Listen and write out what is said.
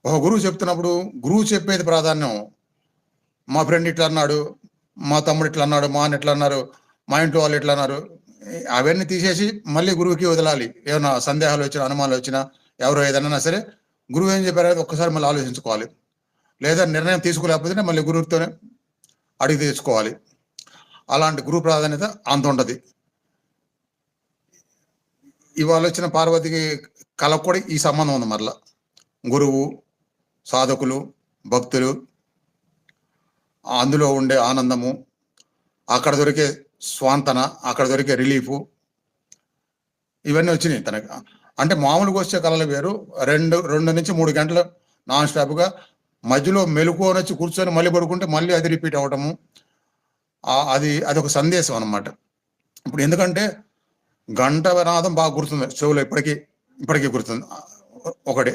ఒక గురువు చెప్తున్నప్పుడు గురువు చెప్పేది ప్రాధాన్యం. మా ఫ్రెండ్ ఇట్లా అన్నాడు, మా తమ్ముడు ఇట్లా అన్నాడు, మా అన్న ఇట్లా అన్నారు, మా ఇంట్లో వాళ్ళు ఇట్లా అన్నారు. అవన్నీ తీసేసి మళ్ళీ గురువుకి వదలాలి. ఏమన్నా సందేహాలు వచ్చినా, అనుమానాలు వచ్చినా, ఎవరో ఏదన్నా సరే గురువు ఏం చెప్పారో ఒక్కసారి మళ్ళీ ఆలోచించుకోవాలి. లేదా నిర్ణయం తీసుకోలేకపోతే మళ్ళీ గురువుతోనే అడిగి తెచ్చుకోవాలి. అలాంటి గురువు ప్రాధాన్యత అంత ఉంటది. ఇవాళ వచ్చిన పార్వతికి కళకు కూడా ఈ సంబంధం ఉంది మరలా. గురువు, సాధకులు, భక్తులు, అందులో ఉండే ఆనందము, అక్కడ దొరికే స్వాంతన, అక్కడ దొరికే రిలీఫు, ఇవన్నీ వచ్చినాయి తనకి. అంటే మామూలుగా వచ్చే కళలు వేరు. 2 నుంచి 3 గంటలు నాన్ స్టాప్గా మధ్యలో మెలకువని వచ్చి కూర్చొని మళ్ళీ పడుకుంటే మళ్ళీ అది రిపీట్ అవ్వటము. అదొక సందేశం అన్నమాట. ఇప్పుడు ఎందుకంటే గంట నాదం బాగా గుర్తుంది చెవులో, ఇప్పటికీ గుర్తుంది. ఒకటి